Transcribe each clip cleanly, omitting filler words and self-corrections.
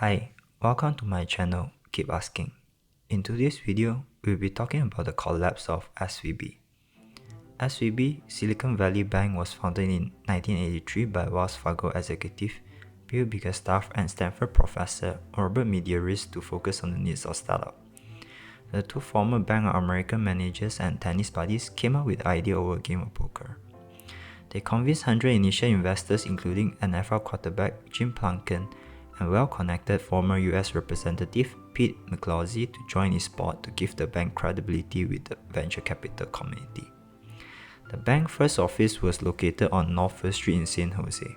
Hi, welcome to my channel, Keep Asking. In today's video, we'll be talking about the collapse of SVB. SVB, Silicon Valley Bank, was founded in 1983 by Wells Fargo executive Bill Biggerstaff and Stanford professor Robert Medeiros to focus on the needs of startups. The two former Bank of America managers and tennis buddies came up with the idea over a game of poker. They convinced 100 initial investors including NFL quarterback Jim Plunkett and well-connected former US Representative Pete McCloskey to join its board to give the bank credibility with the venture capital community. The bank's first office was located on North First Street in San Jose.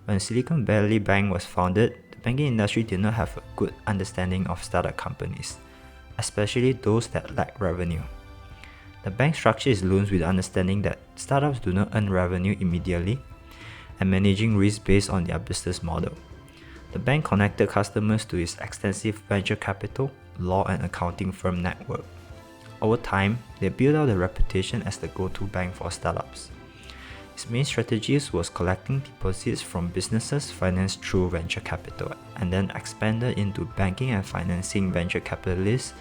When Silicon Valley Bank was founded, the banking industry did not have a good understanding of startup companies, especially those that lack revenue. The bank structured its loans with the understanding that startups do not earn revenue immediately and managing risk based on their business model. The bank connected customers to its extensive venture capital, law and accounting firm network. Over time, they built out a reputation as the go-to bank for startups. Its main strategies was collecting deposits from businesses financed through venture capital and then expanded into banking and financing venture capitalists,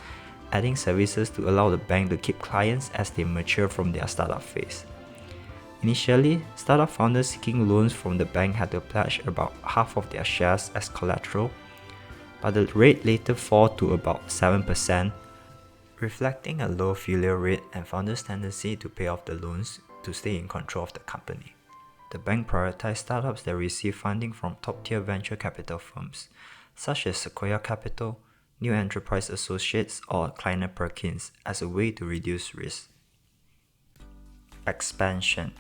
adding services to allow the bank to keep clients as they mature from their startup phase. Initially, startup founders seeking loans from the bank had to pledge about half of their shares as collateral, but the rate later fell to about 7%, reflecting a low failure rate and founders' tendency to pay off the loans to stay in control of the company. The bank prioritized startups that receive funding from top-tier venture capital firms, such as Sequoia Capital, New Enterprise Associates, or Kleiner Perkins, as a way to reduce risk. Expansion.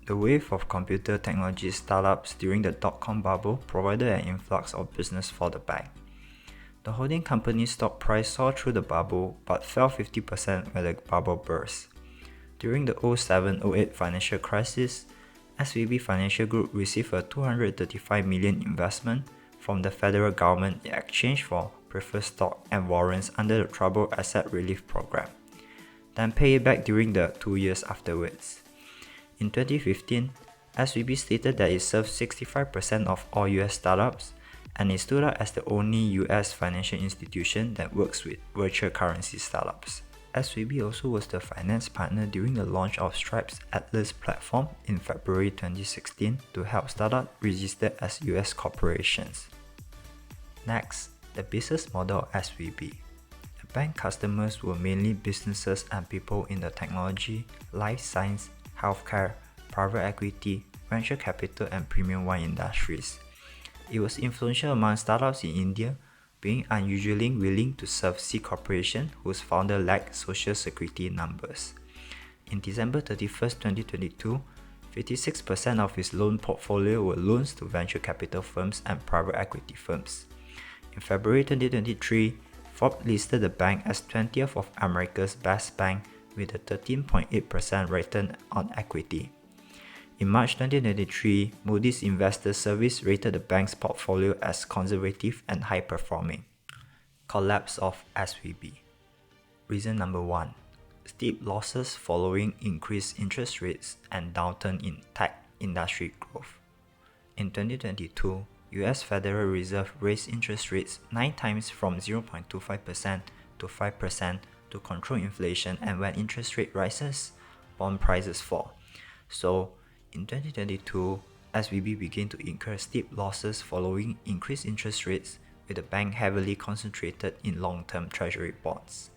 The wave of computer technology startups during the dot-com bubble provided an influx of business for the bank. The holding company's stock price saw through the bubble but fell 50% when the bubble burst. During the 2007-08 financial crisis, SVB Financial Group received a $235 million investment from the federal government in exchange for preferred stock and warrants under the Troubled Asset Relief Program, then paid it back during the 2 years afterwards. In 2015, SVB stated that it serves 65% of all US startups, and it stood out as the only US financial institution that works with virtual currency startups. SVB also was the finance partner during the launch of Stripe's Atlas platform in February 2016 to help startups register as US corporations. Next, the business model of SVB. The bank customers were mainly businesses and people in the technology, life science, healthcare, private equity, venture capital and premium wine industries. It was influential among startups in India, being unusually willing to serve C Corporation whose founder lacked social security numbers. In December 31, 2022, 56% of its loan portfolio were loans to venture capital firms and private equity firms. In February 2023, Forbes listed the bank as 20th of America's best bank with a 13.8% return on equity. In March 2023, Moody's Investor Service rated the bank's portfolio as conservative and high-performing. Collapse of SVB. Reason number 1. Steep losses following increased interest rates and downturn in tech industry growth. In 2022, US Federal Reserve raised interest rates 9 times from 0.25% to 5% to control inflation, and when interest rate rises, bond prices fall. So, in 2022, SVB began to incur steep losses following increased interest rates, with the bank heavily concentrated in long-term treasury bonds.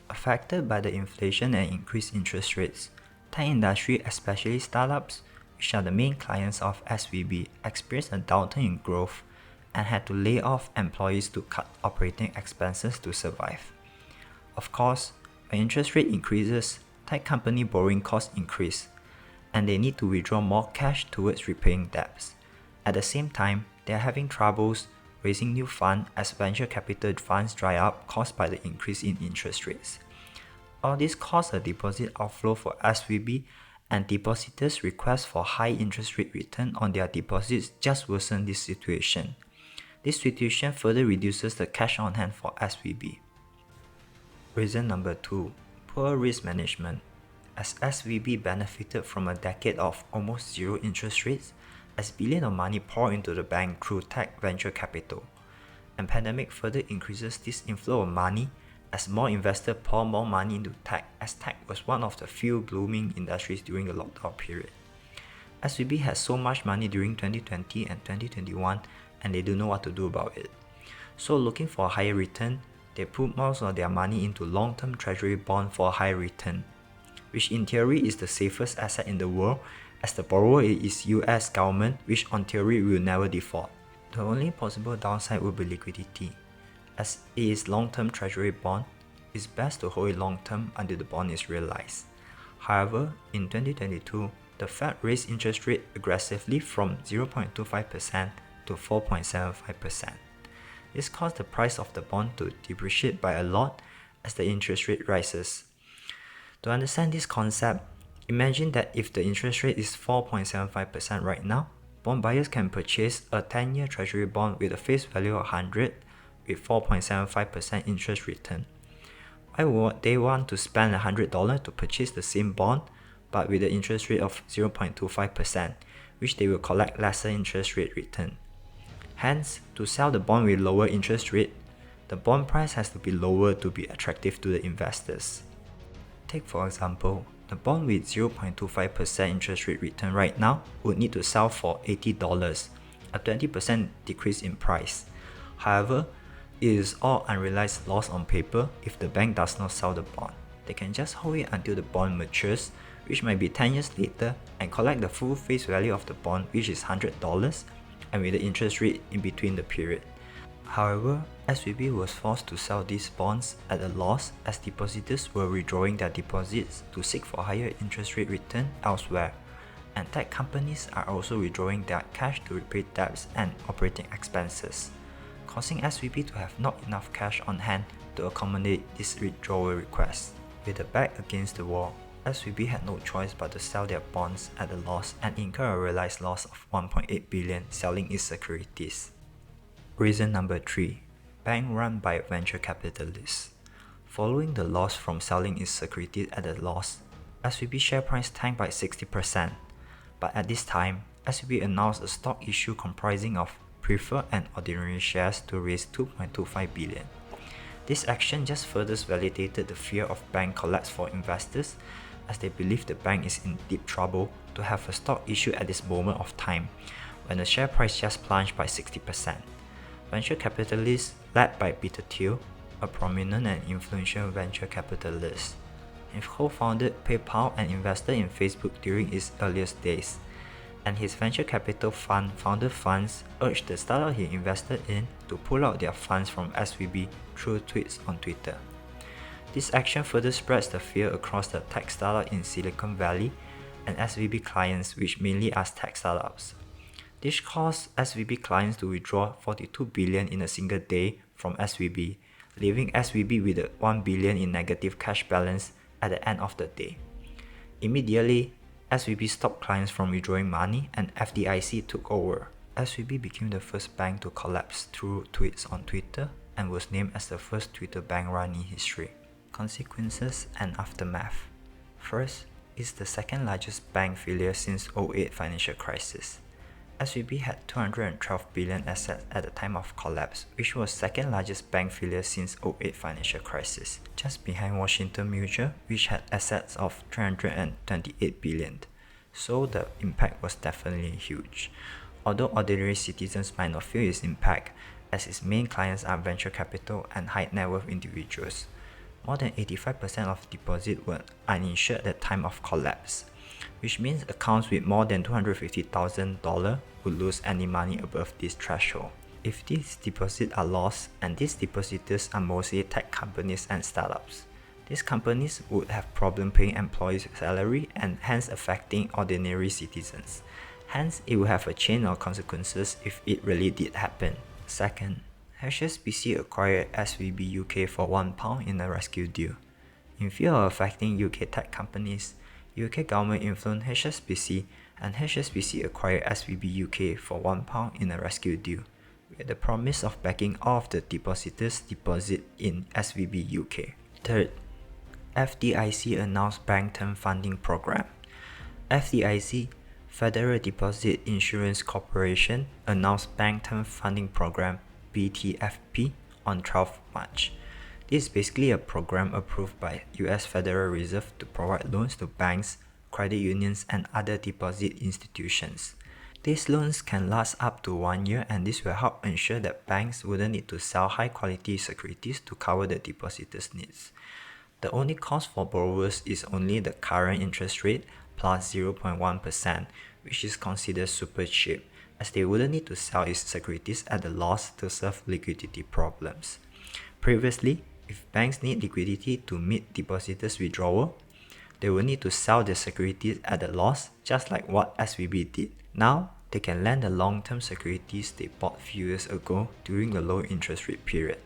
Affected by the inflation and increased interest rates, tech industry, especially startups, which are the main clients of SVB, experienced a downturn in growth and had to lay off employees to cut operating expenses to survive. Of course, when interest rate increases, tech company borrowing costs increase, and they need to withdraw more cash towards repaying debts. At the same time, they are having troubles raising new funds as venture capital funds dry up caused by the increase in interest rates. All this caused a deposit outflow for SVB, and depositors' requests for high interest rate return on their deposits just worsened this situation. This situation further reduces the cash on hand for SVB. Reason number 2. Poor risk management. As SVB benefited from a decade of almost zero interest rates, as billions of money poured into the bank through tech venture capital, and pandemic further increases this inflow of money as more investors pour more money into tech, as tech was one of the few blooming industries during the lockdown period. SVB had so much money during 2020 and 2021 and they don't know what to do about it. So looking for a higher return, they put most of their money into long-term treasury bond for a higher return, which in theory is the safest asset in the world as the borrower is US government, which on theory will never default. The only possible downside will be liquidity. As it is long-term treasury bond, it's best to hold it long-term until the bond is realized. However, in 2022, the Fed raised interest rate aggressively from 0.25% to 4.75%. This caused the price of the bond to depreciate by a lot as the interest rate rises. To understand this concept, imagine that if the interest rate is 4.75% right now, bond buyers can purchase a 10-year treasury bond with a face value of 100 with 4.75% interest return. Why would they want to spend $100 to purchase the same bond but with the interest rate of 0.25%, which they will collect lesser interest rate return? Hence, to sell the bond with lower interest rate, the bond price has to be lower to be attractive to the investors. Take for example, the bond with 0.25% interest rate return right now would need to sell for $80, a 20% decrease in price. However, it is all unrealized loss on paper if the bank does not sell the bond. They can just hold it until the bond matures, which might be 10 years later, and collect the full face value of the bond, which is $100, and with the interest rate in between the period. However, SVB was forced to sell these bonds at a loss as depositors were withdrawing their deposits to seek for higher interest rate return elsewhere, and tech companies are also withdrawing their cash to repay debts and operating expenses, causing SVB to have not enough cash on hand to accommodate this withdrawal request. With the back against the wall, SVB had no choice but to sell their bonds at a loss and incur a realized loss of $1.8 billion selling its securities. Reason number 3. Bank run by venture capitalists. Following the loss from selling its securities at a loss, SVB share price tanked by 60%. But at this time, SVB announced a stock issue comprising of preferred and ordinary shares to raise $2.25 billion. This action just further validated the fear of bank collapse for investors, as they believe the bank is in deep trouble to have a stock issue at this moment of time, when the share price just plunged by 60%. Venture capitalists led by Peter Thiel, a prominent and influential venture capitalist, he co-founded PayPal and invested in Facebook during its earliest days, and his venture capital fund Founder Funds urged the startup he invested in to pull out their funds from SVB through tweets on Twitter. This action further spreads the fear across the tech startup in Silicon Valley and SVB clients, which mainly are tech startups. This caused SVB clients to withdraw $42 billion in a single day from SVB, leaving SVB with a $1 billion in negative cash balance at the end of the day. Immediately, SVB stopped clients from withdrawing money and FDIC took over. SVB became the first bank to collapse through tweets on Twitter and was named as the first Twitter bank run in history. Consequences and aftermath. First, it's the second largest bank failure since 2008 financial crisis. SVB had $212 billion assets at the time of collapse, which was second largest bank failure since 2008 financial crisis, just behind Washington Mutual, which had assets of $328 billion. So the impact was definitely huge. Although ordinary citizens might not feel its impact, as its main clients are venture capital and high net worth individuals. More than 85% of deposits were uninsured at the time of collapse, which means accounts with more than $250,000 would lose any money above this threshold. If these deposits are lost, and these depositors are mostly tech companies and startups, these companies would have problem paying employees' salary and hence affecting ordinary citizens. Hence, it will have a chain of consequences if it really did happen. Second, HSBC acquired SVB UK for £1 in a rescue deal. In fear of affecting UK tech companies, UK government influenced HSBC and HSBC acquired SVB UK for £1 in a rescue deal, with the promise of backing all of the depositors' deposit in SVB UK. Third, FDIC announced Bank Term Funding Program. FDIC, Federal Deposit Insurance Corporation, announced Bank Term Funding Program BTFP on 12 March. This is basically a program approved by US Federal Reserve to provide loans to banks, credit unions, and other deposit institutions. These loans can last up to 1 year, and this will help ensure that banks wouldn't need to sell high-quality securities to cover the depositors' needs. The only cost for borrowers is only the current interest rate plus 0.1%, which is considered super cheap, as they wouldn't need to sell its securities at a loss to solve liquidity problems. Previously, if banks need liquidity to meet depositors' withdrawal, they will need to sell their securities at a loss, just like what SVB did. Now, they can lend the long-term securities they bought few years ago during the low interest rate period.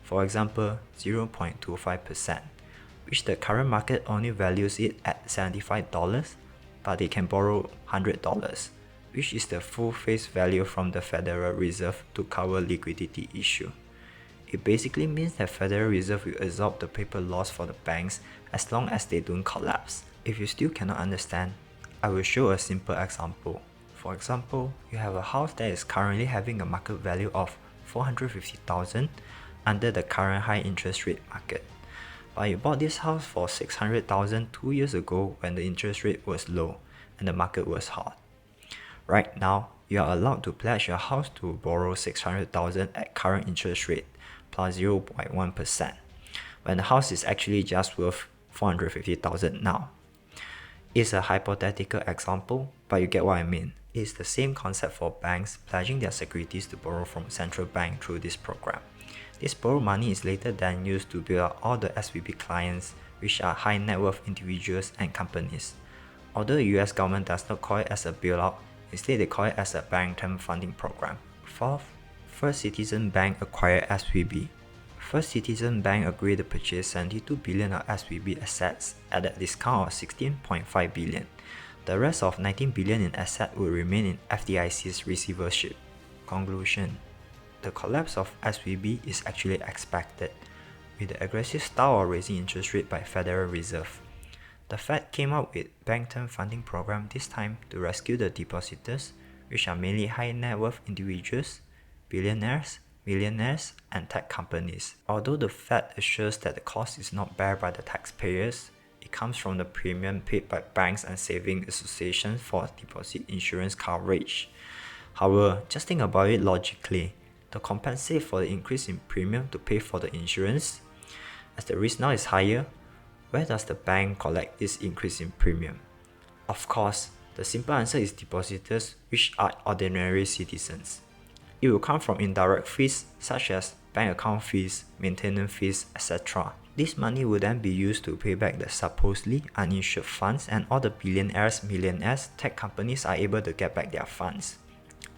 For example, 0.25%, which the current market only values it at $75, but they can borrow $100, which is the full face value from the Federal Reserve to cover liquidity issue. It basically means that Federal Reserve will absorb the paper loss for the banks as long as they don't collapse. If you still cannot understand, I will show a simple example. For example, you have a house that is currently having a market value of $450,000 under the current high interest rate market. But you bought this house for $600,000 2 years ago when the interest rate was low and the market was hot. Right now, you are allowed to pledge your house to borrow $600,000 at current interest rate plus 0.1%, when the house is actually just worth $450,000 now. It's a hypothetical example, but you get what I mean. It's the same concept for banks pledging their securities to borrow from central bank through this program. This borrowed money is later then used to bail out all the SVB clients, which are high net worth individuals and companies. Although the US government does not call it as a bailout, instead they call it as a bank term funding program. Fourth, First Citizen Bank acquired SVB. First Citizen Bank agreed to purchase $72 billion of SVB assets at a discount of $16.5 billion. The rest of $19 billion in assets will remain in FDIC's receivership. Conclusion: the collapse of SVB is actually expected, with the aggressive style of raising interest rate by Federal Reserve. The Fed came up with bank term funding program this time to rescue the depositors, which are mainly high net worth individuals, billionaires, millionaires, and tech companies. Although the Fed assures that the cost is not borne by the taxpayers, it comes from the premium paid by banks and saving associations for deposit insurance coverage. However, just think about it logically. To compensate for the increase in premium to pay for the insurance, as the risk now is higher, where does the bank collect this increase in premium? Of course, the simple answer is depositors, which are ordinary citizens. It will come from indirect fees such as bank account fees, maintenance fees, etc. This money will then be used to pay back the supposedly uninsured funds, and all the billionaires, millionaires, tech companies are able to get back their funds.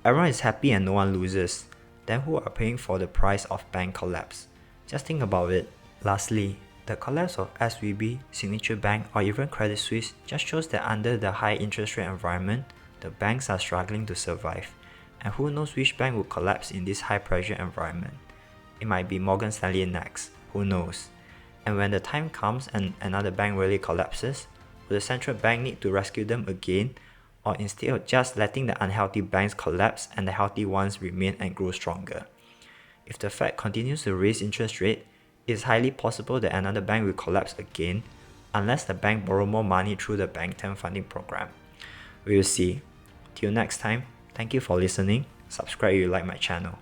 Everyone is happy and no one loses. Then who are paying for the price of bank collapse? Just think about it. Lastly, the collapse of SVB, Signature Bank, or even Credit Suisse just shows that under the high interest rate environment, the banks are struggling to survive. And who knows which bank will collapse in this high pressure environment? It might be Morgan Stanley next, who knows? And when the time comes and another bank really collapses, will the central bank need to rescue them again, or instead of just letting the unhealthy banks collapse and the healthy ones remain and grow stronger? If the Fed continues to raise interest rate, it is highly possible that another bank will collapse again, unless the bank borrow more money through the bank term funding program. We will see. Till next time, thank you for listening. Subscribe if you like my channel.